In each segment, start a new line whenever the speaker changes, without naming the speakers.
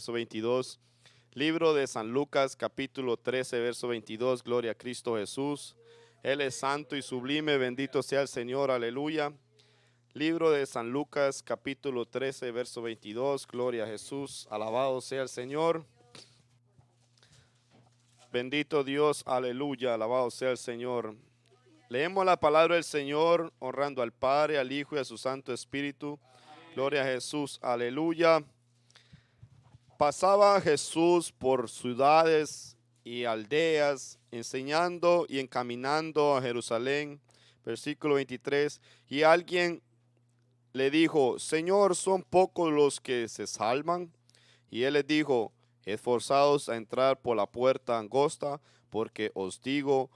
verso 22. Libro de San Lucas, capítulo 13, verso 22. Gloria a Cristo Jesús. Él es santo y sublime, bendito sea el Señor, aleluya. Libro de San Lucas, capítulo 13, verso 22. Gloria a Jesús, alabado sea el Señor. Bendito Dios, aleluya, alabado sea el Señor. Leemos la palabra del Señor, honrando al Padre, al Hijo y a su Santo Espíritu. Gloria a Jesús, aleluya. Pasaba Jesús por ciudades y aldeas, enseñando y encaminando a Jerusalén. Versículo 23. Y alguien le dijo: Señor, ¿son pocos los que se salvan? Y él les dijo: esforzaos a entrar por la puerta angosta, porque os digo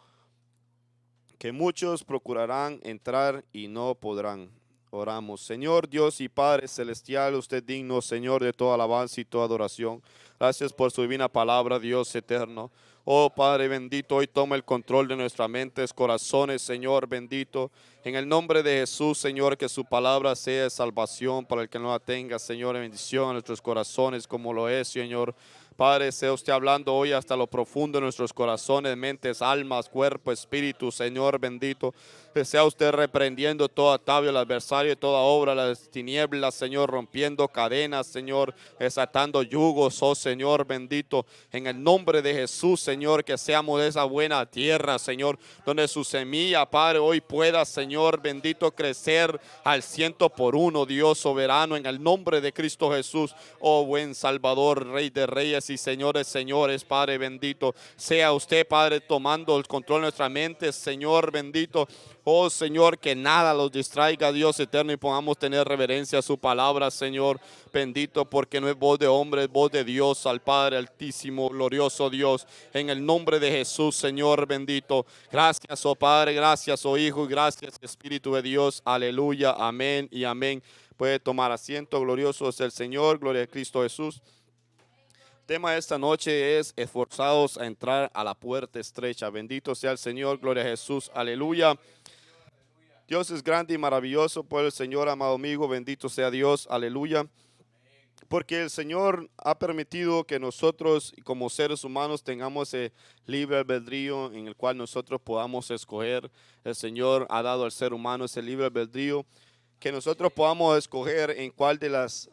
que muchos procurarán entrar y no podrán. Oramos. Señor Dios y Padre celestial, usted digno, Señor, de toda alabanza y toda adoración. Gracias por su divina palabra, Dios eterno. Oh Padre bendito, hoy toma el control de nuestras mentes, corazones, Señor bendito. En el nombre de Jesús, Señor, que su palabra sea salvación para el que no la tenga, Señor, bendición a nuestros corazones como lo es, Señor. Padre, sea usted hablando hoy hasta lo profundo de nuestros corazones, mentes, almas, cuerpo, espíritu, Señor bendito. Que sea usted reprendiendo todo atavio al adversario y toda obra de las tinieblas, Señor, rompiendo cadenas, Señor, desatando yugos, oh Señor bendito. En el nombre de Jesús, Señor, que seamos de esa buena tierra, Señor, donde su semilla, Padre, hoy pueda, Señor bendito, crecer al 100 por 1, Dios soberano, en el nombre de Cristo Jesús. Oh buen Salvador, Rey de Reyes y Señores, Señores, Padre bendito. Sea usted, Padre, tomando el control de nuestra mente, Señor bendito. Oh Señor, que nada los distraiga, Dios eterno, y podamos tener reverencia a su palabra, Señor bendito, porque no es voz de hombre, es voz de Dios, al Padre altísimo, glorioso Dios, en el nombre de Jesús, Señor bendito. Gracias, oh Padre, gracias, oh Hijo, y gracias, Espíritu de Dios, aleluya, amén y amén. Puede tomar asiento, glorioso es el Señor, gloria a Cristo Jesús. El tema de esta noche es esforzados a entrar a la puerta estrecha. Bendito sea el Señor, gloria a Jesús, aleluya. Dios es grande y maravilloso, por el Señor, amado amigo, bendito sea Dios, aleluya. Porque el Señor ha permitido que nosotros como seres humanos tengamos ese libre albedrío en el cual nosotros podamos escoger. El Señor ha dado al ser humano ese libre albedrío, que nosotros podamos escoger en cuál de las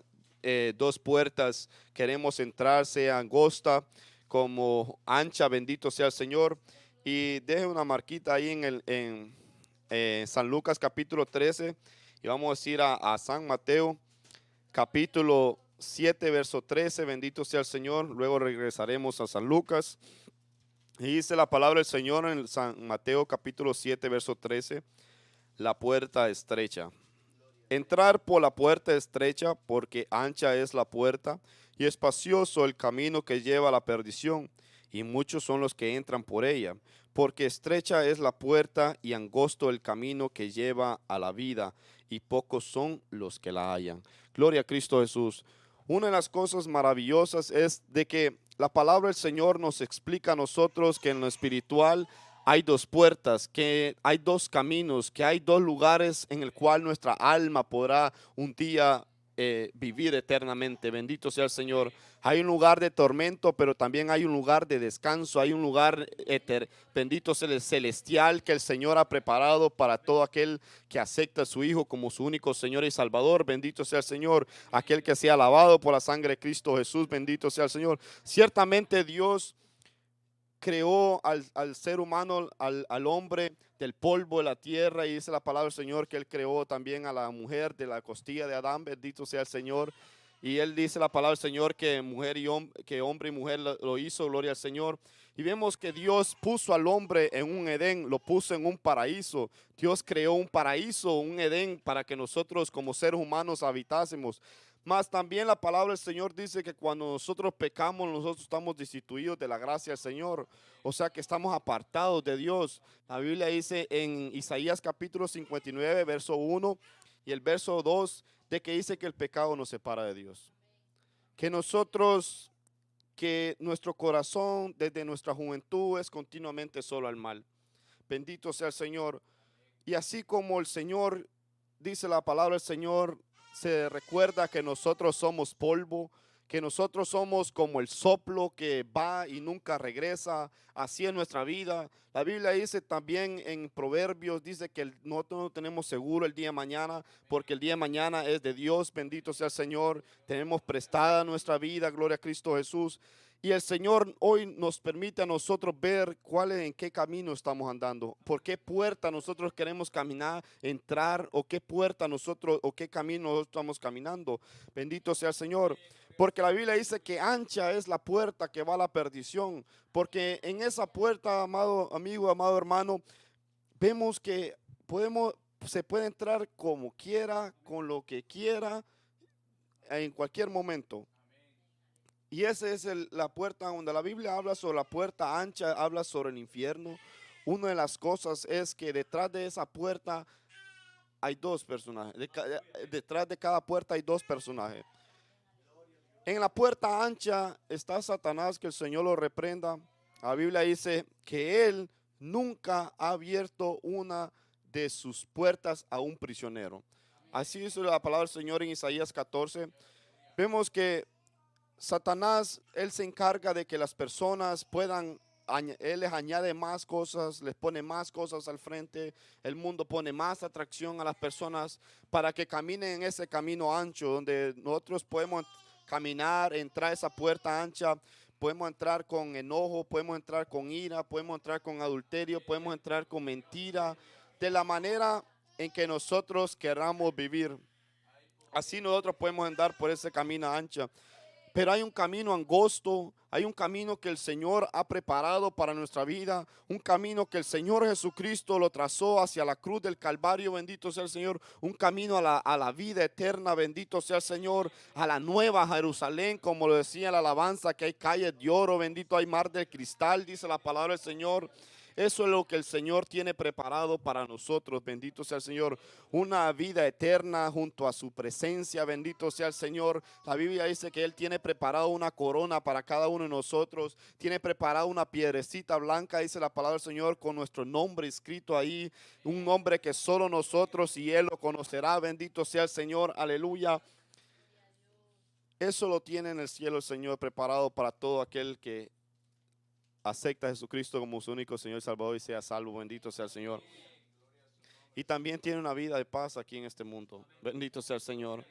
dos puertas queremos entrar, sea angosta como ancha, bendito sea el Señor. Y deje una marquita ahí en San Lucas capítulo 13 y vamos a ir a San Mateo capítulo 7, verso 13, bendito sea el Señor. Luego regresaremos a San Lucas. Y dice la palabra del Señor en San Mateo capítulo 7, verso 13, la puerta estrecha. Entrar por la puerta estrecha, porque ancha es la puerta y espacioso el camino que lleva a la perdición, y muchos son los que entran por ella, porque estrecha es la puerta y angosto el camino que lleva a la vida, y pocos son los que la hallan. Gloria a Cristo Jesús. Una de las cosas maravillosas es de que la palabra del Señor nos explica a nosotros que en lo espiritual hay dos puertas, que hay dos caminos, que hay dos lugares en el cual nuestra alma podrá un día vivir eternamente. Bendito sea el Señor. Hay un lugar de tormento, pero también hay un lugar de descanso. Hay un lugar bendito sea el celestial que el Señor ha preparado para todo aquel que acepta a su Hijo como su único Señor y Salvador. Bendito sea el Señor. Aquel que sea alabado por la sangre de Cristo Jesús. Bendito sea el Señor. Ciertamente Dios creó al ser humano, al hombre del polvo de la tierra, y dice la palabra del Señor que Él creó también a la mujer de la costilla de Adán, bendito sea el Señor. Y Él dice la palabra del Señor que mujer y que hombre y mujer lo hizo, gloria al Señor. Y vemos que Dios puso al hombre en un Edén, lo puso en un paraíso. Dios creó un paraíso, un Edén, para que nosotros como seres humanos habitásemos. Mas también la palabra del Señor dice que cuando nosotros pecamos, nosotros estamos destituidos de la gracia del Señor. O sea que estamos apartados de Dios. La Biblia dice en Isaías capítulo 59, verso 1 y el verso 2, de que dice que el pecado nos separa de Dios. Que nuestro corazón desde nuestra juventud es continuamente solo al mal. Bendito sea el Señor. Y así como el Señor, dice la palabra del Señor, se recuerda que nosotros somos polvo, que nosotros somos como el soplo que va y nunca regresa, así en nuestra vida. La Biblia dice también en Proverbios, dice que nosotros no tenemos seguro el día de mañana, porque el día de mañana es de Dios, bendito sea el Señor. Tenemos prestada nuestra vida, gloria a Cristo Jesús. Y el Señor hoy nos permite a nosotros ver en qué camino estamos andando, por qué puerta nosotros queremos caminar, entrar, o qué puerta nosotros, o qué camino nosotros estamos caminando. Bendito sea el Señor. Porque la Biblia dice que ancha es la puerta que va a la perdición. Porque en esa puerta, amado amigo, amado hermano, vemos que se puede entrar como quiera, con lo que quiera, en cualquier momento. Y esa es la puerta donde la Biblia habla sobre la puerta ancha, habla sobre el infierno. Una de las cosas es que detrás de esa puerta hay dos personajes. Detrás de cada puerta hay dos personajes. En la puerta ancha está Satanás, que el Señor lo reprenda. La Biblia dice que él nunca ha abierto una de sus puertas a un prisionero. Así dice la palabra del Señor en Isaías 14. Vemos que Satanás, él se encarga de que las personas puedan, él les añade más cosas, les pone más cosas al frente. El mundo pone más atracción a las personas para que caminen en ese camino ancho donde nosotros podemos caminar, entrar a esa puerta ancha. Podemos entrar con enojo, podemos entrar con ira, podemos entrar con adulterio, podemos entrar con mentira, de la manera en que nosotros queramos vivir. Así nosotros podemos andar por ese camino ancho. Pero hay un camino angosto, hay un camino que el Señor ha preparado para nuestra vida, un camino que el Señor Jesucristo lo trazó hacia la cruz del Calvario, bendito sea el Señor, un camino a la vida eterna, bendito sea el Señor, a la nueva Jerusalén, como lo decía la alabanza, que hay calles de oro, bendito hay mar de cristal, dice la palabra del Señor. Eso es lo que el Señor tiene preparado para nosotros, bendito sea el Señor, una vida eterna junto a su presencia, bendito sea el Señor. La Biblia dice que Él tiene preparado una corona para cada uno de nosotros, tiene preparado una piedrecita blanca, dice la palabra del Señor, con nuestro nombre escrito ahí, un nombre que solo nosotros y Él lo conocerá, bendito sea el Señor, aleluya. Eso lo tiene en el cielo el Señor preparado para todo aquel que acepta a Jesucristo como su único Señor y Salvador y sea salvo, bendito sea el Señor. Y también tiene una vida de paz aquí en este mundo, bendito sea el Señor.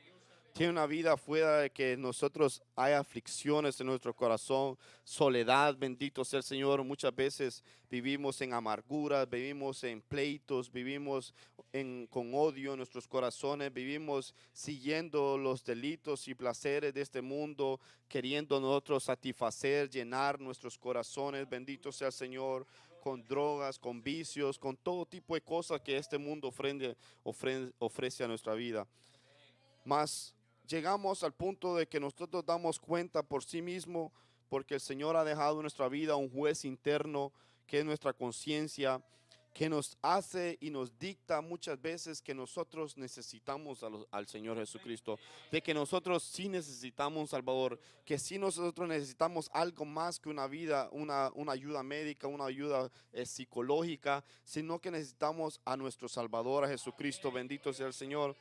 Tiene una vida fuera de que nosotros hay aflicciones en nuestro corazón, soledad, bendito sea el Señor. Muchas veces vivimos en amargura, vivimos en pleitos, vivimos con odio en nuestros corazones, vivimos siguiendo los delitos y placeres de este mundo, queriendo nosotros satisfacer, llenar nuestros corazones, bendito sea el Señor, con drogas, con vicios, con todo tipo de cosas que este mundo ofrece a nuestra vida. Mas llegamos al punto de que nosotros damos cuenta por sí mismo, porque el Señor ha dejado en nuestra vida un juez interno que es nuestra conciencia, que nos hace y nos dicta muchas veces que nosotros necesitamos al Señor Jesucristo, de que nosotros sí necesitamos un Salvador, que sí nosotros necesitamos algo más que una vida, una ayuda médica, una ayuda psicológica, sino que necesitamos a nuestro Salvador, a Jesucristo, bendito sea el Señor.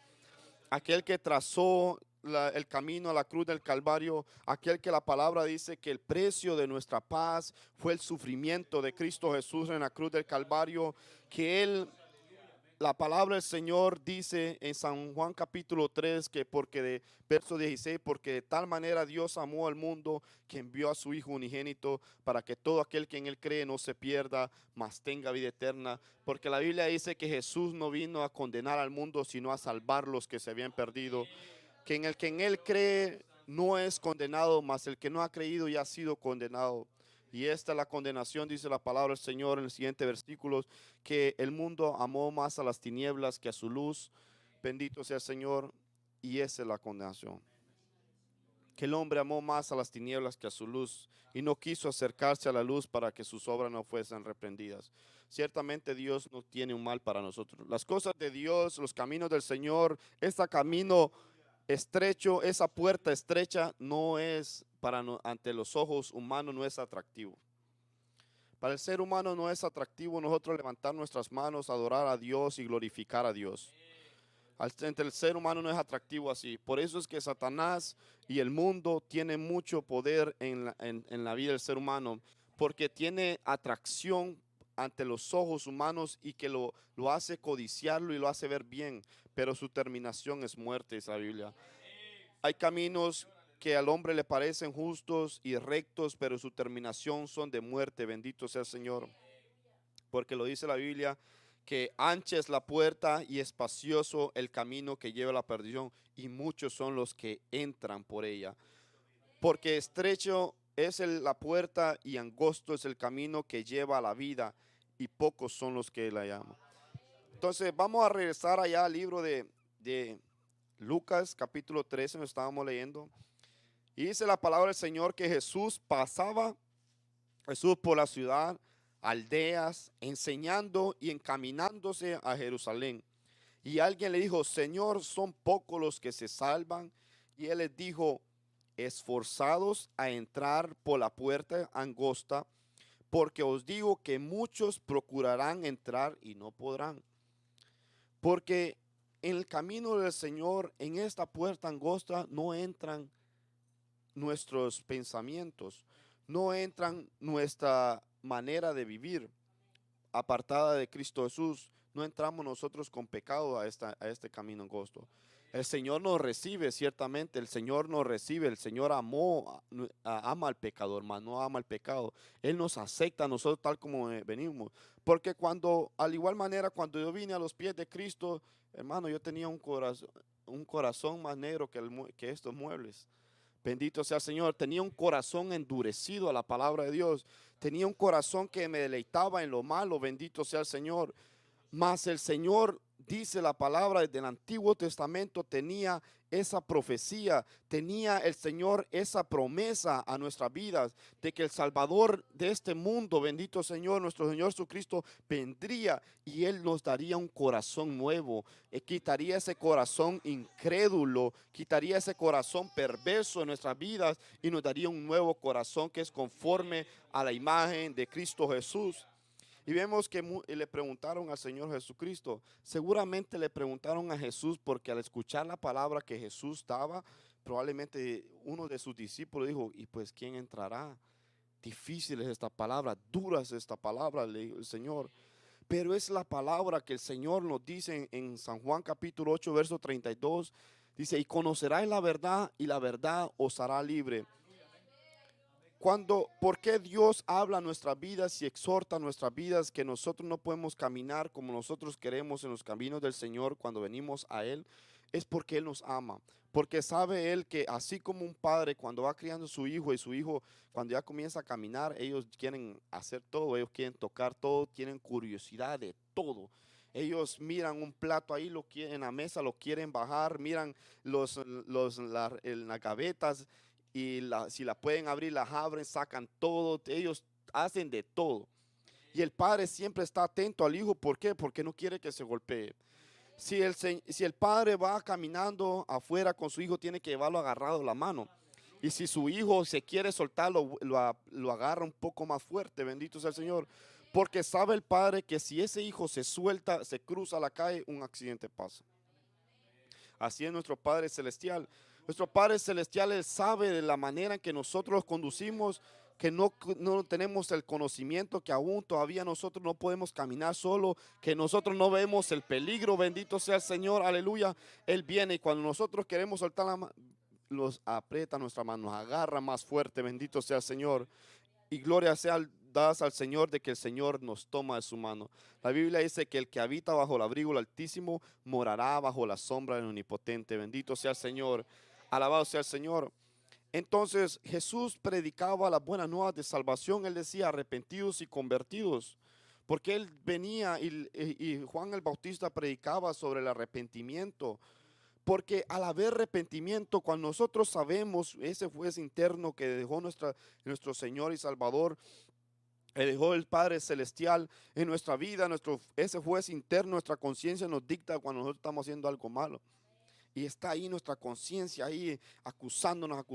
Aquel que trazó el camino a la cruz del Calvario, aquel que la palabra dice que el precio de nuestra paz fue el sufrimiento de Cristo Jesús en la cruz del Calvario, que Él, la palabra del Señor dice en San Juan capítulo 3, que verso 16, porque de tal manera Dios amó al mundo que envió a su Hijo unigénito para que todo aquel que en Él cree no se pierda, mas tenga vida eterna. Porque la Biblia dice que Jesús no vino a condenar al mundo, sino a salvar los que se habían perdido. Que en Él cree no es condenado, mas el que no ha creído ya ha sido condenado. Y esta es la condenación, dice la palabra del Señor en el siguiente versículo, que el mundo amó más a las tinieblas que a su luz. Bendito sea el Señor. Y esa es la condenación. Que el hombre amó más a las tinieblas que a su luz y no quiso acercarse a la luz para que sus obras no fuesen reprendidas. Ciertamente Dios no tiene un mal para nosotros. Las cosas de Dios, los caminos del Señor, este camino estrecho, esa puerta estrecha no es ante los ojos humanos, no es atractivo. Para el ser humano no es atractivo nosotros levantar nuestras manos, adorar a Dios y glorificar a Dios. Entre el ser humano no es atractivo así. Por eso es que Satanás y el mundo tienen mucho poder en la vida del ser humano, porque tiene atracción ante los ojos humanos y que lo hace codiciarlo y lo hace ver bien, pero su terminación es muerte, dice la Biblia. Hay caminos que al hombre le parecen justos y rectos, pero su terminación son de muerte. Bendito sea el Señor. Porque lo dice la Biblia, que ancha es la puerta y espacioso el camino que lleva a la perdición, y muchos son los que entran por ella. Porque estrecho es la puerta y angosto es el camino que lleva a la vida, y pocos son los que la llaman. Entonces vamos a regresar allá al libro de Lucas capítulo 13, nos estábamos leyendo. Y dice la palabra del Señor que Jesús por la ciudad, aldeas, enseñando y encaminándose a Jerusalén. Y alguien le dijo, Señor, son pocos los que se salvan. Y él les dijo, esforzados a entrar por la puerta angosta, porque os digo que muchos procurarán entrar y no podrán. Porque en el camino del Señor, en esta puerta angosta, no entran nuestros pensamientos, no entran nuestra manera de vivir apartada de Cristo Jesús. No entramos nosotros con pecado a este camino angosto. El Señor nos recibe, ciertamente, el Señor nos recibe, el Señor ama al pecador, mas no ama el pecado. Él nos acepta a nosotros tal como venimos. Porque al igual manera, cuando yo vine a los pies de Cristo, hermano, yo tenía un corazón más negro que estos muebles. Bendito sea el Señor. Tenía un corazón endurecido a la palabra de Dios. Tenía un corazón que me deleitaba en lo malo. Bendito sea el Señor. Mas el Señor, dice la palabra desde el Antiguo Testamento, tenía esa profecía, tenía el Señor esa promesa a nuestras vidas de que el Salvador de este mundo, bendito Señor, nuestro Señor Jesucristo, vendría y Él nos daría un corazón nuevo, quitaría ese corazón incrédulo, quitaría ese corazón perverso en nuestras vidas y nos daría un nuevo corazón que es conforme a la imagen de Cristo Jesús. Y vemos que le preguntaron al Señor Jesucristo. Seguramente le preguntaron a Jesús porque al escuchar la palabra que Jesús daba, probablemente uno de sus discípulos dijo, ¿y pues quién entrará? Difícil es esta palabra, dura es esta palabra, le dijo el Señor. Pero es la palabra que el Señor nos dice en San Juan capítulo 8, verso 32. Dice, y conoceráis la verdad y la verdad os hará libre. ¿Por qué Dios habla a nuestras vidas y exhorta a nuestras vidas que nosotros no podemos caminar como nosotros queremos en los caminos del Señor cuando venimos a Él? Es porque Él nos ama, porque sabe Él que así como un padre cuando va criando a su hijo y su hijo cuando ya comienza a caminar, ellos quieren hacer todo, ellos quieren tocar todo, tienen curiosidad de todo. Ellos miran un plato ahí, lo quieren en la mesa, lo quieren bajar, miran las gavetas y si la pueden abrir, las abren, sacan todo, ellos hacen de todo. Y el padre siempre está atento al hijo, ¿por qué? Porque no quiere que se golpee. Si el padre va caminando afuera con su hijo, tiene que llevarlo agarrado la mano. Y si su hijo se quiere soltar, lo agarra un poco más fuerte, bendito sea el Señor. Porque sabe el padre que si ese hijo se suelta, se cruza la calle, un accidente pasa. Así es nuestro Padre Celestial. Nuestro Padre Celestial, Él sabe de la manera en que nosotros los conducimos, que no tenemos el conocimiento, que aún todavía nosotros no podemos caminar solo, que nosotros no vemos el peligro. Bendito sea el Señor, aleluya. Él viene y cuando nosotros queremos soltar la mano, los aprieta nuestra mano, nos agarra más fuerte. Bendito sea el Señor. Y gloria sea dadas al Señor de que el Señor nos toma de su mano. La Biblia dice que el que habita bajo el abrigo del Altísimo morará bajo la sombra del Omnipotente. Bendito sea el Señor. Alabado sea el Señor. Entonces Jesús predicaba las buenas nuevas de salvación. Él decía arrepentidos y convertidos. Porque él venía y Juan el Bautista predicaba sobre el arrepentimiento. Porque al haber arrepentimiento, cuando nosotros sabemos ese juez interno que dejó nuestro Señor y Salvador, dejó el Padre Celestial en nuestra vida, ese juez interno, nuestra conciencia nos dicta cuando nosotros estamos haciendo algo malo. Y está ahí nuestra conciencia, ahí acusándonos.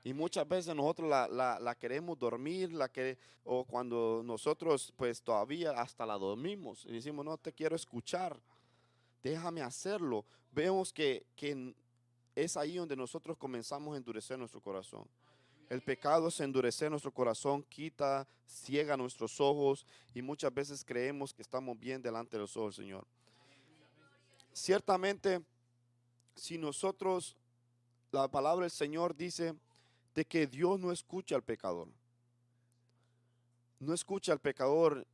Y muchas veces nosotros la queremos dormir, o cuando nosotros pues todavía hasta la dormimos y decimos, no te quiero escuchar. déjame hacerlo. Vemos que es ahí donde nosotros comenzamos a endurecer nuestro corazón. El pecado es endurecer nuestro corazón, quita, ciega nuestros ojos y muchas veces creemos que estamos bien delante de los ojos del Señor. Ciertamente, si nosotros, la palabra del Señor dice de que Dios no escucha al pecador. No escucha al pecador,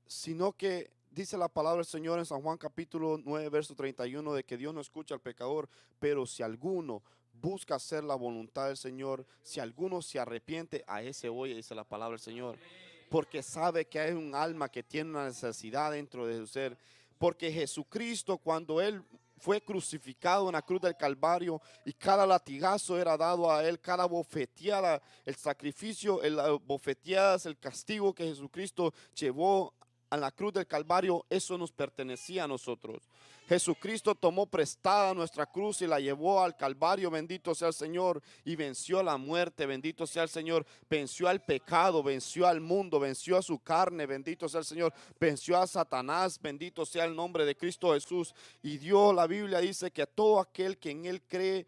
sino que dice la palabra del Señor en San Juan capítulo 9, verso 31, de que Dios no escucha al pecador, pero si alguno busca hacer la voluntad del Señor, si alguno se arrepiente, a ese oye, dice la palabra del Señor, porque sabe que hay un alma que tiene una necesidad dentro de su ser, porque Jesucristo, cuando Él fue crucificado en la cruz del Calvario y cada latigazo era dado a Él, cada bofeteada, el sacrificio, las bofeteadas, el castigo que Jesucristo llevó a la cruz del Calvario, eso nos pertenecía a nosotros. Jesucristo tomó prestada nuestra cruz y la llevó al Calvario, bendito sea el Señor, y venció la muerte, bendito sea el Señor, venció al pecado, venció al mundo, venció a su carne, bendito sea el Señor, venció a Satanás, bendito sea el nombre de Cristo Jesús. Y Dios, la Biblia dice que todo aquel que en Él cree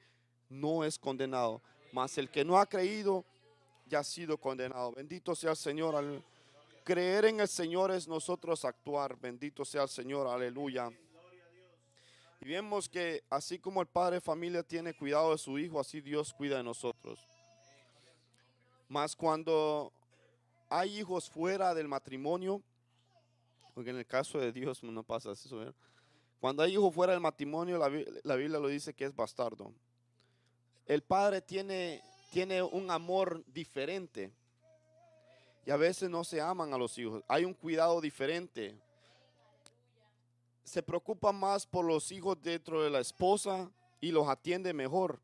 no es condenado, mas el que no ha creído ya ha sido condenado. Bendito sea el Señor. Creer en el Señor es nosotros actuar. Bendito sea el Señor, aleluya. Y vemos que así como el padre de familia tiene cuidado de su hijo, así Dios cuida de nosotros. Mas cuando hay hijos fuera del matrimonio, porque en el caso de Dios no pasa eso, ¿verdad? Cuando hay hijos fuera del matrimonio, la Biblia lo dice que es bastardo. El padre tiene un amor diferente y a veces no se aman a los hijos. Hay un cuidado diferente. Se preocupa más por los hijos dentro de la esposa y los atiende mejor.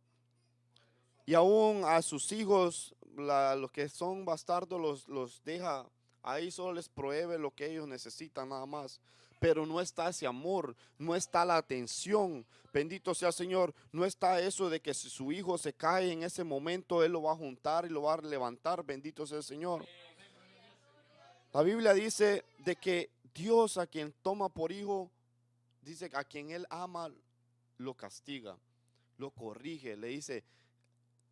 Y aún a sus hijos, los que son bastardos, los deja ahí, solo les provee lo que ellos necesitan nada más. Pero no está ese amor, no está la atención. Bendito sea el Señor. No está eso de que si su hijo se cae en ese momento, Él lo va a juntar y lo va a levantar. Bendito sea el Señor. La Biblia dice de que Dios, a quien toma por hijo, dice que a quien Él ama, lo castiga, lo corrige, le dice,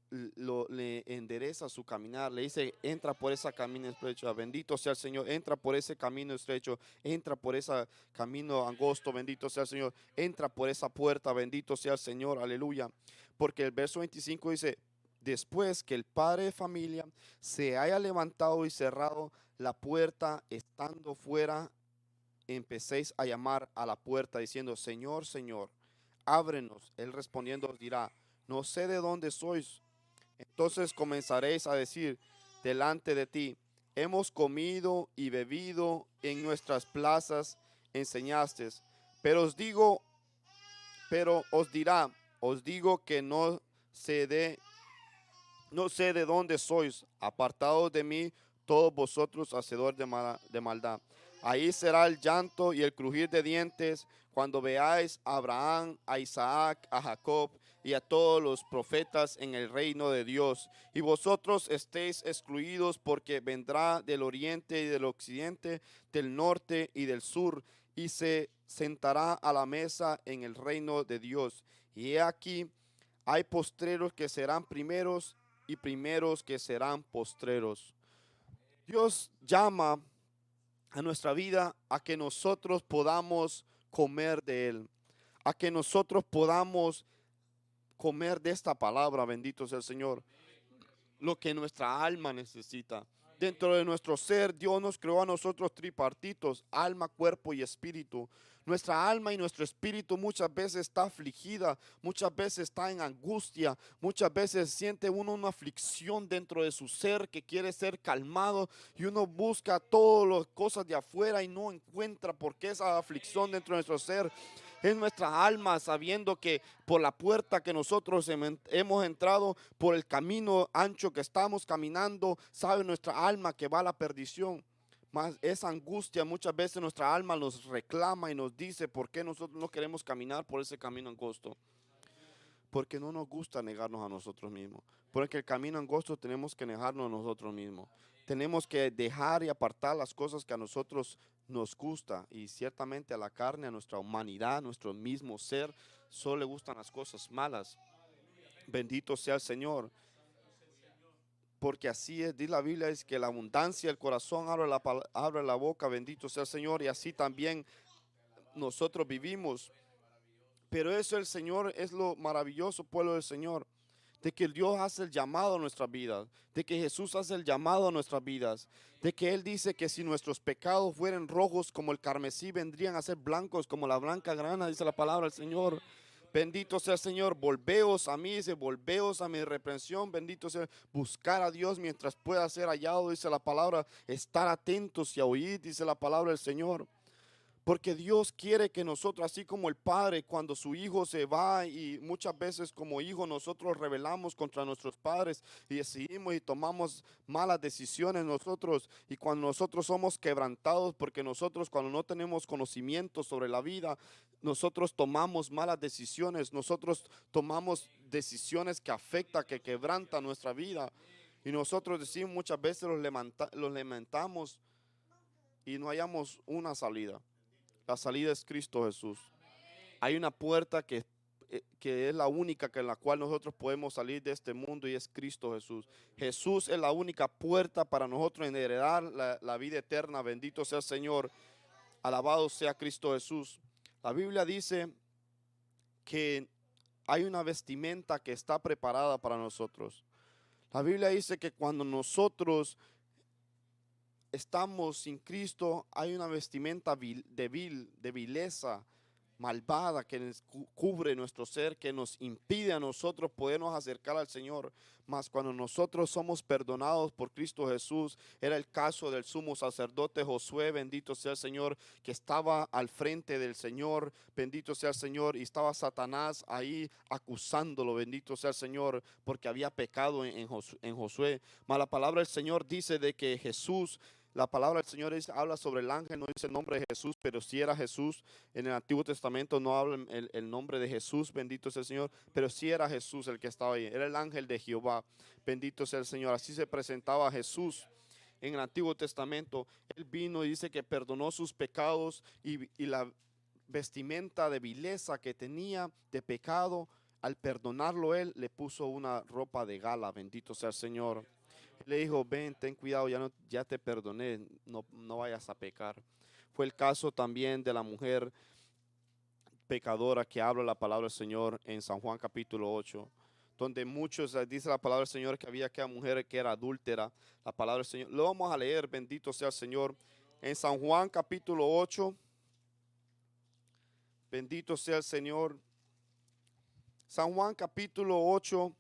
le endereza su caminar, le dice, entra por ese camino estrecho, bendito sea el Señor, entra por ese camino estrecho, entra por ese camino angosto, bendito sea el Señor, entra por esa puerta, bendito sea el Señor, aleluya. Porque el verso 25 dice, después que el padre de familia se haya levantado y cerrado la puerta, estando fuera, empecéis a llamar a la puerta diciendo, Señor, Señor, ábrenos. Él respondiendo os dirá, no sé de dónde sois. Entonces comenzaréis a decir delante de ti, hemos comido y bebido en nuestras plazas, enseñaste. Pero os digo, pero os dirá, os digo que no sé de dónde sois, apartados de mí, todos vosotros hacedores de maldad. Ahí será el llanto y el crujir de dientes cuando veáis a Abraham, a Isaac, a Jacob y a todos los profetas en el reino de Dios. Y vosotros estéis excluidos porque vendrá del oriente y del occidente, del norte y del sur, y se sentará a la mesa en el reino de Dios. Y he aquí, hay postreros que serán primeros y primeros que serán postreros. Dios llama a nuestra vida a que nosotros podamos comer de Él, a que nosotros podamos comer de esta palabra, bendito sea el Señor, lo que nuestra alma necesita. Dentro de nuestro ser, Dios nos creó a nosotros tripartitos, alma, cuerpo y espíritu. Nuestra alma y nuestro espíritu muchas veces está afligida, muchas veces está en angustia, muchas veces siente uno una aflicción dentro de su ser que quiere ser calmado y uno busca todas las cosas de afuera y no encuentra por qué esa aflicción dentro de nuestro ser. Es nuestra alma sabiendo que por la puerta que nosotros hemos entrado, por el camino ancho que estamos caminando, sabe nuestra alma que va a la perdición. Más esa angustia muchas veces nuestra alma nos reclama y nos dice por qué nosotros no queremos caminar por ese camino angosto. Porque no nos gusta negarnos a nosotros mismos. Porque el camino angosto tenemos que negarnos a nosotros mismos. Tenemos que dejar y apartar las cosas que a nosotros nos gusta, y ciertamente a la carne, a nuestra humanidad, a nuestro mismo ser, solo le gustan las cosas malas. Bendito sea el Señor. Porque así es, dice la Biblia, es que la abundancia del corazón abre la boca, bendito sea el Señor, y así también nosotros vivimos. Pero eso el Señor es lo maravilloso, pueblo del Señor, de que Dios hace el llamado a nuestras vidas, de que Jesús hace el llamado a nuestras vidas, de que Él dice que si nuestros pecados fueran rojos como el carmesí, vendrían a ser blancos como la blanca grana, dice la palabra del Señor. Bendito sea el Señor, volveos a mí, dice, volveos a mi reprensión, bendito sea, buscar a Dios mientras pueda ser hallado, dice la palabra, estar atentos y a oír, dice la palabra del Señor. Porque Dios quiere que nosotros, así como el Padre, cuando su Hijo se va, y muchas veces como hijos nosotros rebelamos contra nuestros padres y decidimos y tomamos malas decisiones nosotros, y cuando nosotros somos quebrantados, porque nosotros cuando no tenemos conocimiento sobre la vida, nosotros tomamos malas decisiones, nosotros tomamos decisiones que afectan, que quebrantan nuestra vida, y nosotros decimos muchas veces los lamentamos y no hallamos una salida. La salida es Cristo Jesús. Hay una puerta que es la única en la cual nosotros podemos salir de este mundo, y es Cristo Jesús. Jesús es la única puerta para nosotros en heredar la vida eterna. Bendito sea el Señor. Alabado sea Cristo Jesús. La Biblia dice que hay una vestimenta que está preparada para nosotros. La Biblia dice que cuando nosotros estamos sin Cristo, hay una vestimenta de vileza, malvada, que cubre nuestro ser, que nos impide a nosotros podernos acercar al Señor. Mas cuando nosotros somos perdonados por Cristo Jesús, era el caso del sumo sacerdote Josué, bendito sea el Señor, que estaba al frente del Señor, bendito sea el Señor, y estaba Satanás ahí acusándolo, bendito sea el Señor, porque había pecado en Josué. Mas la palabra del Señor dice de que Jesús, la palabra del Señor habla sobre el ángel, no dice el nombre de Jesús, pero sí era Jesús. En el Antiguo Testamento no habla el nombre de Jesús, bendito sea el Señor, pero sí era Jesús el que estaba ahí, era el ángel de Jehová, bendito sea el Señor. Así se presentaba Jesús en el Antiguo Testamento. Él vino y dice que perdonó sus pecados, y la vestimenta de vileza que tenía de pecado, al perdonarlo él, le puso una ropa de gala, bendito sea el Señor. Le dijo, ven, ten cuidado, ya te perdoné, no vayas a pecar. Fue el caso también de la mujer pecadora que habla la palabra del Señor en San Juan capítulo 8, donde muchos, dice la palabra del Señor, que había aquella mujer que era adúltera. La palabra del Señor, lo vamos a leer, bendito sea el Señor, en San Juan capítulo 8, bendito sea el Señor. San Juan capítulo 8,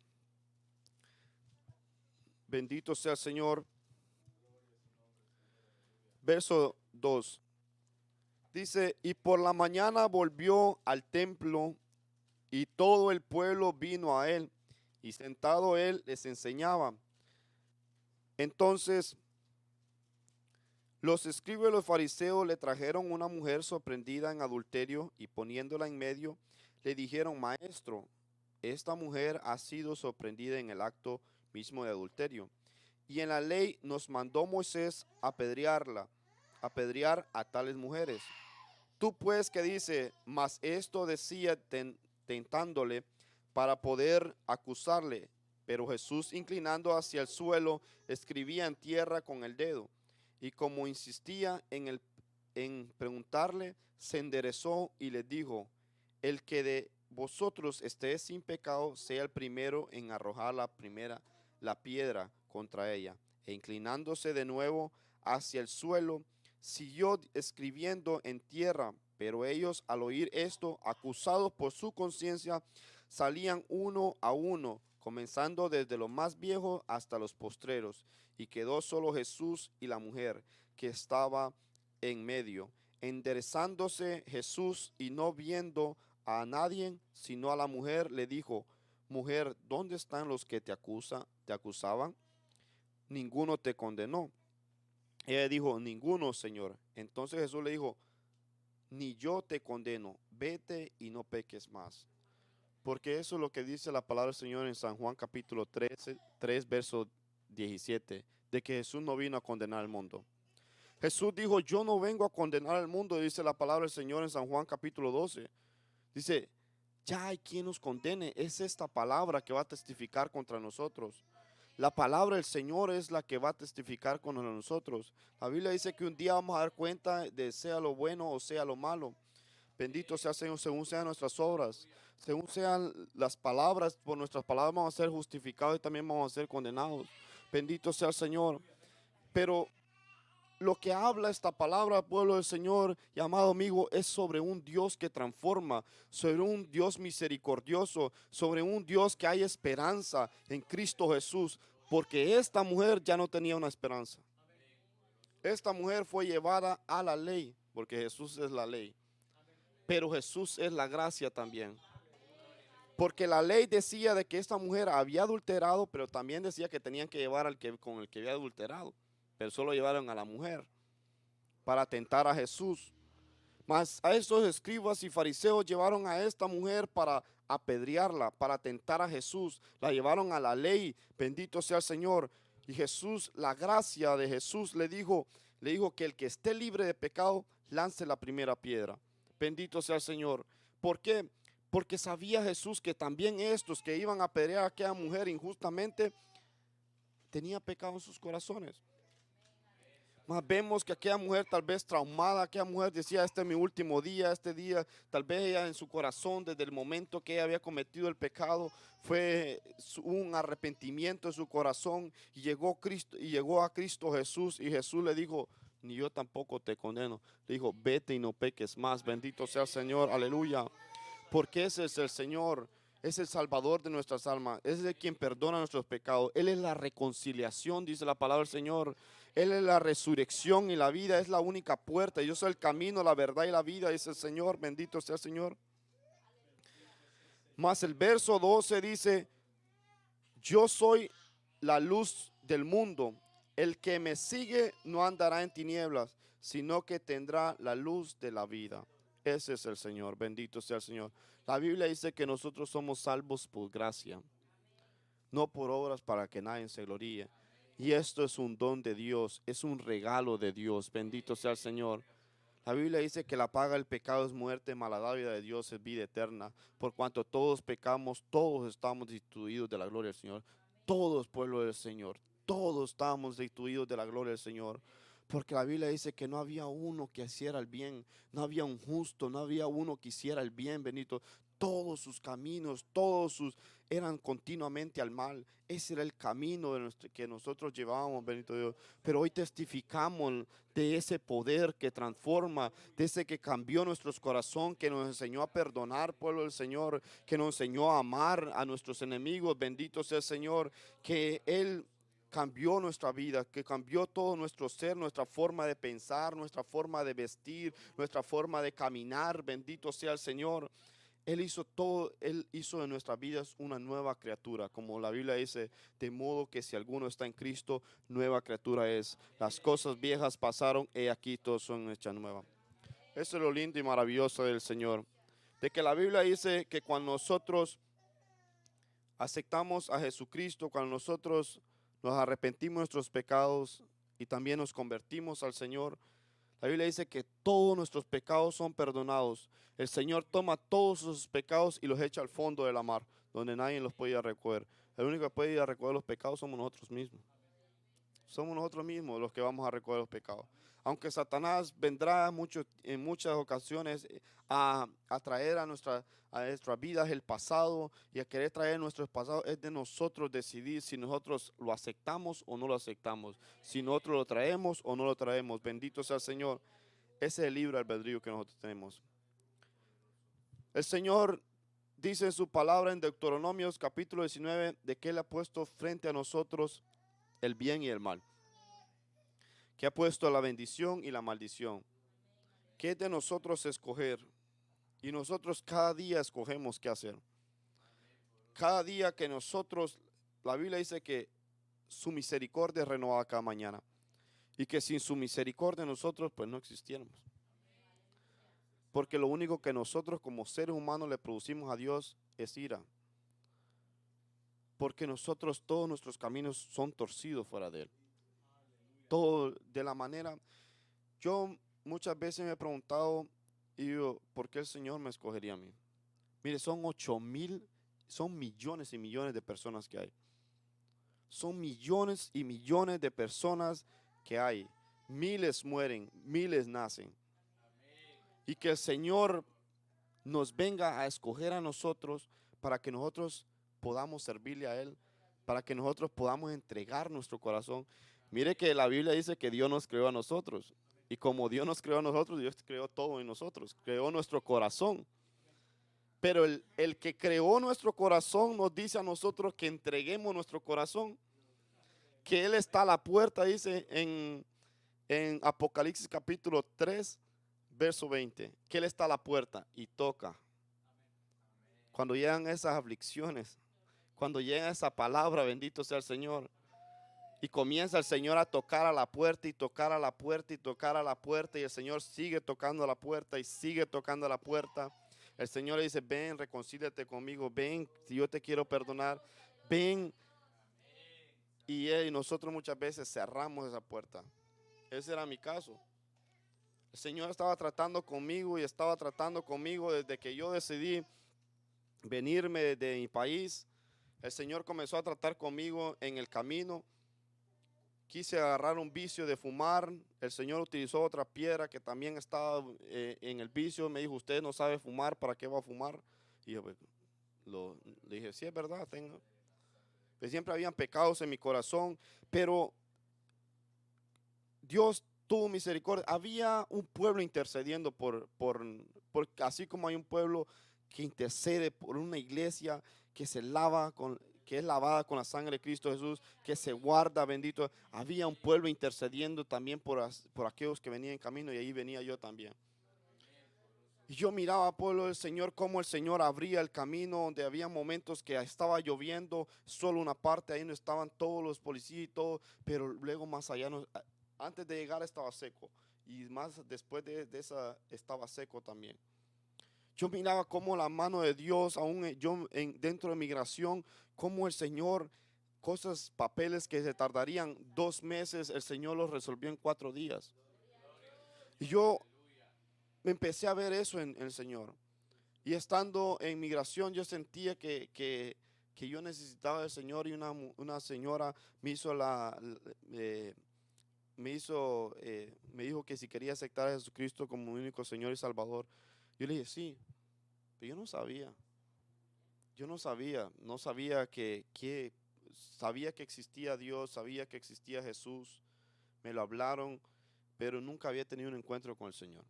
bendito sea el Señor. Verso 2. Dice, y por la mañana volvió al templo, y todo el pueblo vino a él, y sentado él les enseñaba. Entonces los escribas y los fariseos le trajeron una mujer sorprendida en adulterio, y poniéndola en medio, le dijeron, maestro, esta mujer ha sido sorprendida en el acto mismo de adulterio. Y en la ley nos mandó Moisés apedrear a tales mujeres. Tú pues, que dice, mas esto decía tentándole para poder acusarle. Pero Jesús, inclinando hacia el suelo, escribía en tierra con el dedo. Y como insistía en preguntarle, se enderezó y le dijo, el que de vosotros esté sin pecado, sea el primero en arrojar la piedra contra ella. E inclinándose de nuevo hacia el suelo, siguió escribiendo en tierra. Pero ellos, al oír esto, acusados por su conciencia, salían uno a uno, comenzando desde los más viejos hasta los postreros. Y quedó solo Jesús y la mujer que estaba en medio. Enderezándose Jesús y no viendo a nadie sino a la mujer, le dijo, mujer, ¿dónde están los que te acusaban? Ninguno te condenó. Ella dijo, ninguno, Señor. Entonces Jesús le dijo, ni yo te condeno, vete y no peques más. Porque eso es lo que dice la palabra del Señor en San Juan capítulo 3 verso 17. de que Jesús no vino a condenar al mundo. Jesús dijo, yo no vengo a condenar al mundo, dice la palabra del Señor en San Juan capítulo 12. Dice, ya hay quien nos condene. Es esta palabra que va a testificar contra nosotros. La palabra del Señor es la que va a testificar contra nosotros. La Biblia dice que un día vamos a dar cuenta de sea lo bueno o sea lo malo. Bendito sea el Señor, según sean nuestras obras, según sean las palabras, por nuestras palabras vamos a ser justificados y también vamos a ser condenados. Bendito sea el Señor. Pero lo que habla esta palabra, pueblo del Señor y amado amigo, es sobre un Dios que transforma, sobre un Dios misericordioso, sobre un Dios que hay esperanza en Cristo Jesús, porque esta mujer ya no tenía una esperanza. Esta mujer fue llevada a la ley, porque Jesús es la ley, pero Jesús es la gracia también. Porque la ley decía de que esta mujer había adulterado, pero también decía que tenían que llevar al que con el que había adulterado, pero solo llevaron a la mujer para tentar a Jesús. Mas a estos escribas y fariseos llevaron a esta mujer para apedrearla, para tentar a Jesús. La llevaron a la ley, bendito sea el Señor. Y Jesús, la gracia de Jesús le dijo que el que esté libre de pecado, lance la primera piedra. Bendito sea el Señor. ¿Por qué? Porque sabía Jesús que también estos que iban a apedrear a aquella mujer injustamente, tenía pecado en sus corazones. Mas vemos que aquella mujer tal vez traumada, aquella mujer decía, este es mi último día, este día, tal vez ella en su corazón, desde el momento que ella había cometido el pecado, fue un arrepentimiento en su corazón y llegó a Cristo Jesús y Jesús le dijo, ni yo tampoco te condeno. Le dijo, vete y no peques más, bendito sea el Señor, aleluya. Porque ese es el Señor, es el Salvador de nuestras almas, es el quien perdona nuestros pecados. Él es la reconciliación, dice la palabra del Señor. Él es la resurrección y la vida, es la única puerta. Yo soy el camino, la verdad y la vida, dice el Señor, bendito sea el Señor. Más el verso 12 dice, yo soy la luz del mundo. El que me sigue no andará en tinieblas, sino que tendrá la luz de la vida. Ese es el Señor, bendito sea el Señor. La Biblia dice que nosotros somos salvos por gracia, no por obras para que nadie se gloríe. Y esto es un don de Dios, es un regalo de Dios, bendito sea el Señor. La Biblia dice que la paga del pecado es muerte, mas la dádiva de Dios es vida eterna. Por cuanto todos pecamos, todos estamos destituidos de la gloria del Señor. Todos, pueblo del Señor, todos estamos destituidos de la gloria del Señor. Porque la Biblia dice que no había uno que hiciera el bien, no había un justo, no había uno que hiciera el bien, bendito. Todos sus caminos, eran continuamente al mal. Ese era el camino que nosotros llevábamos, bendito Dios. Pero hoy testificamos de ese poder que transforma, de ese que cambió nuestros corazones, que nos enseñó a perdonar, pueblo del Señor, que nos enseñó a amar a nuestros enemigos. Bendito sea el Señor, que Él cambió nuestra vida, que cambió todo nuestro ser, nuestra forma de pensar, nuestra forma de vestir, nuestra forma de caminar. Bendito sea el Señor. Él hizo todo, Él hizo de nuestras vidas una nueva criatura, como la Biblia dice, de modo que si alguno está en Cristo, nueva criatura es. Las cosas viejas pasaron y aquí todos son hechas nuevas. Eso es lo lindo y maravilloso del Señor. De que la Biblia dice que cuando nosotros aceptamos a Jesucristo, cuando nosotros nos arrepentimos de nuestros pecados y también nos convertimos al Señor, la Biblia dice que todos nuestros pecados son perdonados. El Señor toma todos sus pecados y los echa al fondo de la mar, donde nadie los puede ir a recoger. El único que puede ir a recoger los pecados somos nosotros mismos. Somos nosotros mismos los que vamos a recoger los pecados. Aunque Satanás vendrá en muchas ocasiones a traer a nuestras vidas el pasado y a querer traer nuestros pasados, es de nosotros decidir si nosotros lo aceptamos o no lo aceptamos, si nosotros lo traemos o no lo traemos. Bendito sea el Señor. Ese es el libre albedrío que nosotros tenemos. El Señor dice en su palabra en Deuteronomios capítulo 19 de que Él ha puesto frente a nosotros el bien y el mal, que ha puesto la bendición y la maldición, que es de nosotros escoger, y nosotros cada día escogemos qué hacer. Cada día que nosotros, la Biblia dice que su misericordia es renovada cada mañana, y que sin su misericordia nosotros pues no existiéramos. Porque lo único que nosotros como seres humanos le producimos a Dios es ira. Porque nosotros todos nuestros caminos son torcidos fuera de Él. todo de la manera. Yo muchas veces me he preguntado, y yo, ¿por qué el Señor me escogería a mí? Mire, son 8,000, son millones y millones de personas que hay. Son millones y millones de personas que hay. Miles mueren, miles nacen. Y que el Señor nos venga a escoger a nosotros para que nosotros podamos servirle a Él, para que nosotros podamos entregar nuestro corazón. Mire que la Biblia dice que Dios nos creó a nosotros. Y como Dios nos creó a nosotros, Dios creó todo en nosotros, creó nuestro corazón. Pero el que creó nuestro corazón nos dice a nosotros que entreguemos nuestro corazón, que Él está a la puerta, dice en Apocalipsis capítulo 3, verso 20, que Él está a la puerta y toca. Cuando llegan esas aflicciones, cuando llega esa palabra, bendito sea el Señor, y comienza el Señor a tocar a la puerta y tocar a la puerta y tocar a la puerta, y el Señor sigue tocando a la puerta y sigue tocando a la puerta. El Señor le dice, ven, reconcíliate conmigo, ven, si yo te quiero perdonar, ven. Y nosotros muchas veces cerramos esa puerta. Ese era mi caso. El Señor estaba tratando conmigo y estaba tratando conmigo desde que yo decidí venirme de mi país. El Señor comenzó a tratar conmigo en el camino. Quise agarrar un vicio de fumar. El Señor utilizó otra piedra que también estaba en el vicio. Me dijo, usted no sabe fumar, ¿para qué va a fumar? Y yo pues, le dije, sí, es verdad. Pues siempre habían pecados en mi corazón, pero Dios tuvo misericordia. Había un pueblo intercediendo por así como hay un pueblo que intercede por una iglesia que se lava que es lavada con la sangre de Cristo Jesús, que se guarda, bendito. Había un pueblo intercediendo también por aquellos que venían en camino, y ahí venía yo también. Y yo miraba, pueblo del Señor, cómo el Señor abría el camino, donde había momentos que estaba lloviendo, solo una parte, ahí no estaban todos los policías y todo, pero luego más allá, antes de llegar estaba seco, y más después de esa estaba seco también. Yo miraba cómo la mano de Dios, aún yo dentro de migración, cómo el Señor, cosas, papeles que se tardarían 2 meses, el Señor los resolvió en 4 días. Y yo me empecé a ver eso en el Señor. Y estando en migración, yo sentía que yo necesitaba del Señor, y una señora me hizo me dijo que si quería aceptar a Jesucristo como mi único Señor y Salvador. Yo le dije, sí, pero no sabía sabía que existía Dios, sabía que existía Jesús, me lo hablaron, pero nunca había tenido un encuentro con el Señor.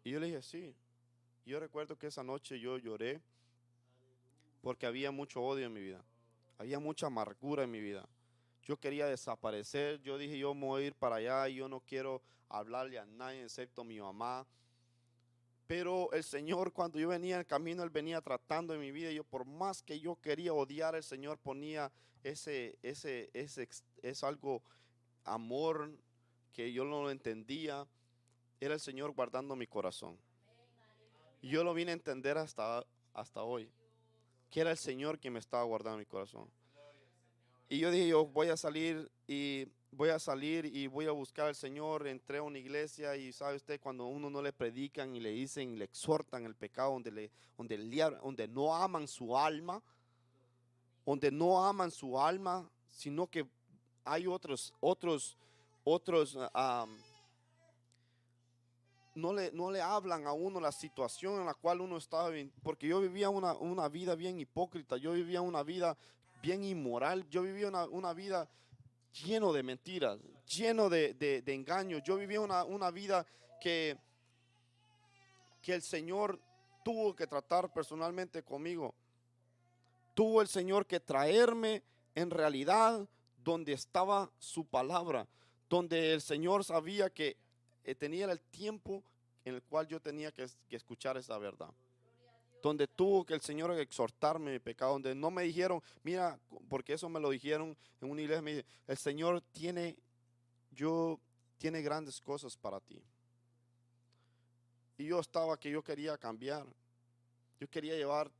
Y yo le dije, sí. Yo recuerdo que esa noche yo lloré porque había mucho odio en mi vida, había mucha amargura en mi vida. Yo quería desaparecer, yo dije, yo me voy a ir para allá y yo no quiero hablarle a nadie excepto a mi mamá. Pero el Señor, cuando yo venía en el camino, Él venía tratando en mi vida. Y yo, por más que yo quería odiar, el Señor ponía es algo, amor, que yo no lo entendía. Era el Señor guardando mi corazón. Y yo lo vine a entender hasta hoy, que era el Señor quien me estaba guardando mi corazón. Y yo dije, yo voy a salir y voy a buscar al Señor. Entré a una iglesia y sabe usted, cuando a uno no le predican y le dicen, le exhortan el pecado, donde no aman su alma, sino que hay otros, no le hablan a uno la situación en la cual uno estaba, porque yo vivía una vida bien hipócrita, yo vivía una vida bien inmoral, yo vivía una vida lleno de mentiras, lleno de engaños. Yo vivía una vida que el Señor tuvo que tratar personalmente conmigo. Tuvo el Señor que traerme en realidad donde estaba su palabra, donde el Señor sabía que tenía el tiempo en el cual yo tenía que escuchar esa verdad. Donde tuvo que el Señor exhortarme mi pecado, donde no me dijeron, mira, porque eso me lo dijeron en una iglesia, me dice, el Señor tiene grandes cosas para ti. Y yo estaba que yo quería cambiar. Yo quería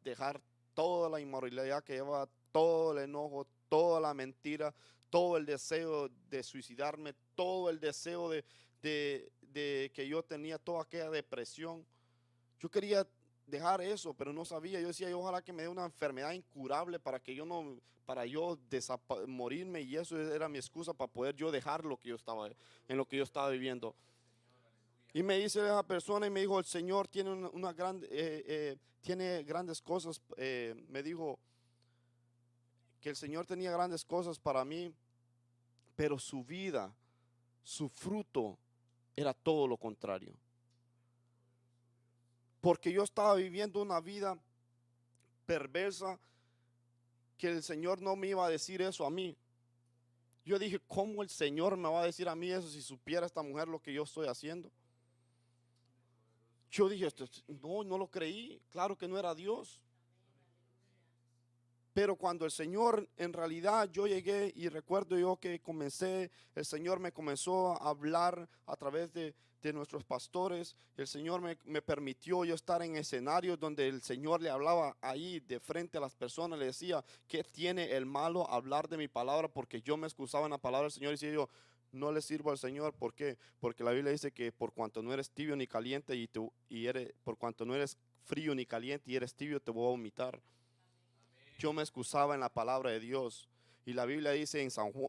dejar toda la inmoralidad que llevaba, todo el enojo, toda la mentira, todo el deseo de suicidarme, todo el deseo de que yo tenía toda aquella depresión. Yo quería dejar eso, pero no sabía. Yo decía, ojalá que me dé una enfermedad incurable para que yo no, para yo morirme, y eso era mi excusa para poder yo dejar lo que yo estaba, en lo que yo estaba viviendo. Y me dice esa persona y me dijo, el Señor tiene una gran, tiene grandes cosas. Me dijo que el Señor tenía grandes cosas para mí, pero su vida, su fruto era todo lo contrario. Porque yo estaba viviendo una vida perversa, que el Señor no me iba a decir eso a mí. Yo dije, ¿cómo el Señor me va a decir a mí eso si supiera esta mujer lo que yo estoy haciendo? Yo dije, no lo creí, claro que no era Dios. Pero cuando el Señor, en realidad yo llegué, y recuerdo yo que el Señor me comenzó a hablar a través de nuestros pastores. El Señor me permitió yo estar en escenarios donde el Señor le hablaba ahí de frente a las personas, le decía, ¿qué tiene el malo hablar de mi palabra? Porque yo me excusaba en la palabra del Señor y decía yo, no le sirvo al Señor. ¿Por qué? Porque la Biblia dice que por cuanto no eres tibio ni caliente por cuanto no eres frío ni caliente y eres tibio, te voy a vomitar. Yo me excusaba en la palabra de Dios. Y la Biblia dice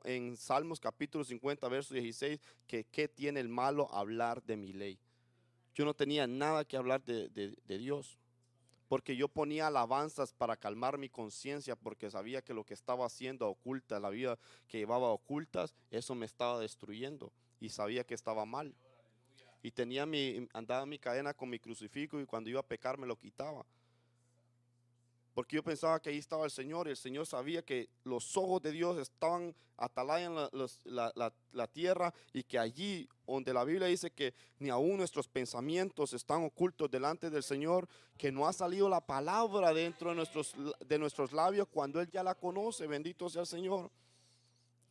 en Salmos capítulo 50, verso 16, que ¿qué tiene el malo hablar de mi ley? Yo no tenía nada que hablar de Dios, porque yo ponía alabanzas para calmar mi conciencia, porque sabía que lo que estaba haciendo oculta, la vida que llevaba ocultas, eso me estaba destruyendo, y sabía que estaba mal. Y andaba mi cadena con mi crucifijo, y cuando iba a pecar me lo quitaba. Porque yo pensaba que ahí estaba el Señor, y el Señor sabía que los ojos de Dios estaban atalayan la tierra, y que allí donde la Biblia dice que ni aún nuestros pensamientos están ocultos delante del Señor, que no ha salido la palabra dentro de nuestros labios cuando Él ya la conoce. Bendito sea el Señor.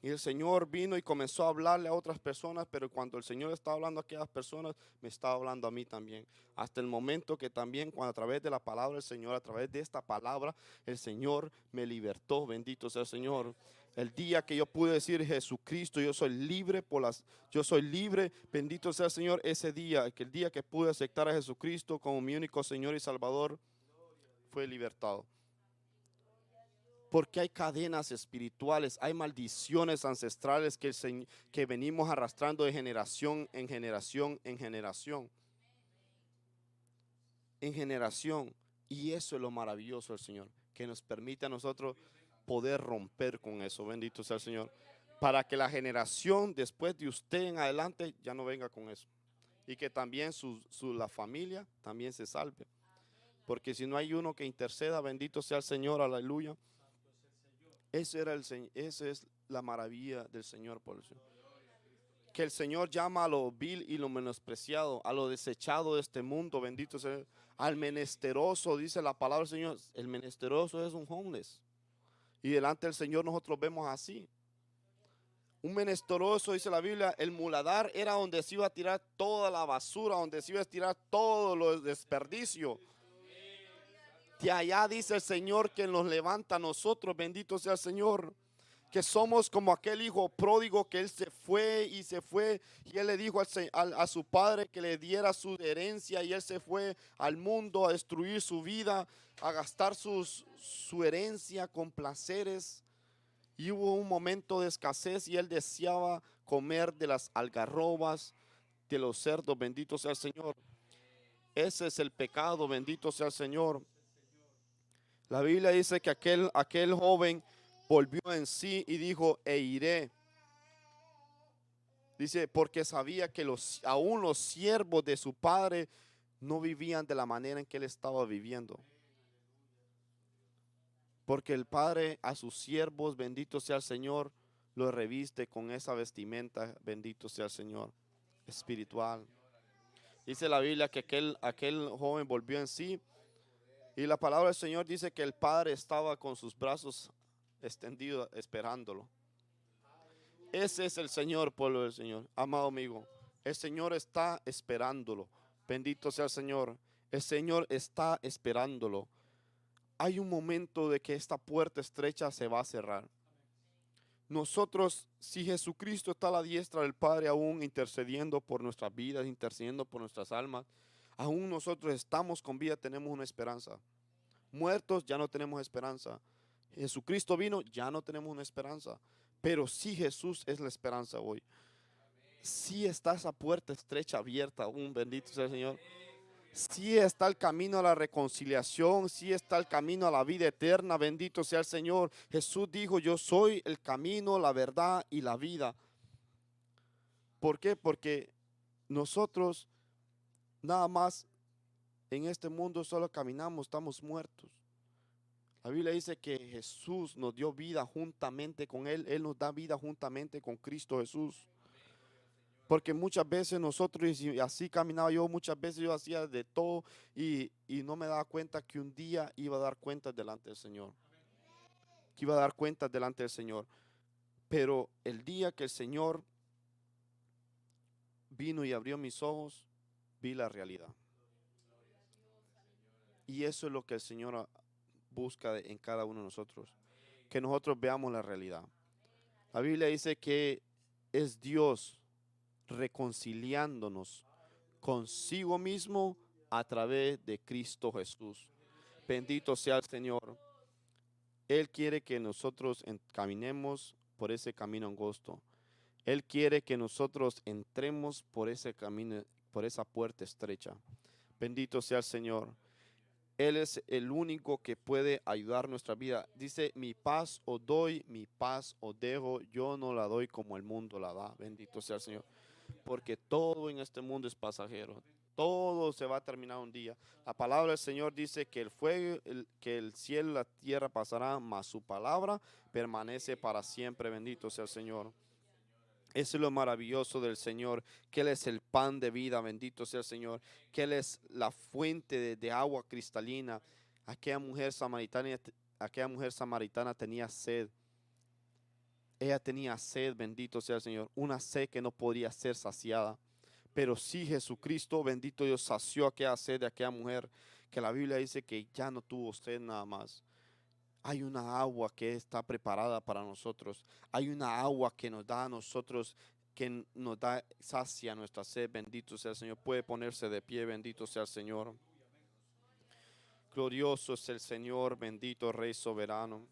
Y el Señor vino y comenzó a hablarle a otras personas, pero cuando el Señor estaba hablando a aquellas personas, me estaba hablando a mí también. Hasta el momento que también, cuando a través de la palabra del Señor, a través de esta palabra, el Señor me libertó. Bendito sea el Señor. El día que yo pude decir, Jesucristo, yo soy libre yo soy libre, bendito sea el Señor. Ese día, el día que pude aceptar a Jesucristo como mi único Señor y Salvador, fue libertado. Porque hay cadenas espirituales, hay maldiciones ancestrales que venimos arrastrando de generación en generación en generación en generación. Y eso es lo maravilloso del Señor, que nos permite a nosotros poder romper con eso. Bendito sea el Señor. Para que la generación después de usted en adelante ya no venga con eso. Y que también la familia también se salve. Porque si no hay uno que interceda, bendito sea el Señor, aleluya. Esa es la maravilla del Señor, por eso. Que el Señor llama a lo vil y lo menospreciado, a lo desechado de este mundo, bendito sea, al menesteroso, dice la palabra del Señor. El menesteroso es un homeless. Y delante del Señor nosotros vemos así. Un menesteroso, dice la Biblia, el muladar era donde se iba a tirar toda la basura, donde se iba a tirar todo lo desperdicio. De allá dice el Señor que nos levanta a nosotros, bendito sea el Señor. Que somos como aquel hijo pródigo que él se fue y se fue, y él le dijo a su padre que le diera su herencia, y él se fue al mundo a destruir su vida, a gastar su herencia con placeres. Y hubo un momento de escasez y él deseaba comer de las algarrobas, de los cerdos, bendito sea el Señor. Ese es el pecado, bendito sea el Señor. La Biblia dice que aquel joven volvió en sí y dijo, e iré. Dice, porque sabía que aún los siervos de su padre no vivían de la manera en que él estaba viviendo. Porque el Padre a sus siervos, bendito sea el Señor, lo reviste con esa vestimenta, bendito sea el Señor, espiritual. Dice la Biblia que aquel joven volvió en sí, y la palabra del Señor dice que el Padre estaba con sus brazos extendidos esperándolo. Ese es el Señor, pueblo del Señor, amado amigo. El Señor está esperándolo. Bendito sea el Señor. El Señor está esperándolo. Hay un momento de que esta puerta estrecha se va a cerrar. Nosotros, si Jesucristo está a la diestra del Padre aún intercediendo por nuestras vidas, intercediendo por nuestras almas, aún nosotros estamos con vida, tenemos una esperanza. Muertos ya no tenemos esperanza. Jesucristo vino, ya no tenemos una esperanza. Pero sí Jesús es la esperanza hoy. Sí está esa puerta estrecha abierta aún, bendito sea el Señor. Sí está el camino a la reconciliación, sí está el camino a la vida eterna, bendito sea el Señor. Jesús dijo, yo soy el camino, la verdad y la vida. ¿Por qué? Porque nosotros nada más en este mundo solo caminamos, estamos muertos. La Biblia dice que Jesús nos dio vida juntamente con Él, Él nos da vida juntamente con Cristo Jesús. Porque muchas veces nosotros, y así caminaba yo, muchas veces yo hacía de todo y no me daba cuenta que un día iba a dar cuentas delante del Señor. Que iba a dar cuentas delante del Señor. Pero el día que el Señor vino y abrió mis ojos, vi la realidad. Y eso es lo que el Señor busca en cada uno de nosotros. Que nosotros veamos la realidad. La Biblia dice que es Dios reconciliándonos consigo mismo a través de Cristo Jesús. Bendito sea el Señor. Él quiere que nosotros caminemos por ese camino angosto. Él quiere que nosotros entremos por ese camino, por esa puerta estrecha. Bendito sea el Señor. Él es el único que puede ayudar nuestra vida. Dice, mi paz os doy, mi paz os dejo. Yo no la doy como el mundo la da. Bendito sea el Señor. Porque todo en este mundo es pasajero. Todo se va a terminar un día. La palabra del Señor dice que el fuego, que el cielo y la tierra pasarán, mas su palabra permanece para siempre. Bendito sea el Señor. Eso es lo maravilloso del Señor, que Él es el pan de vida, bendito sea el Señor, que Él es la fuente de agua cristalina. Aquella mujer samaritana tenía sed. Ella tenía sed, bendito sea el Señor, una sed que no podía ser saciada. Pero sí Jesucristo, bendito Dios, sació aquella sed de aquella mujer, que la Biblia dice que ya no tuvo sed nada más. Hay una agua que está preparada para nosotros. Hay una agua que nos da a nosotros, que nos da, sacia nuestra sed. Bendito sea el Señor. Puede ponerse de pie, bendito sea el Señor. Glorioso es el Señor, bendito Rey soberano.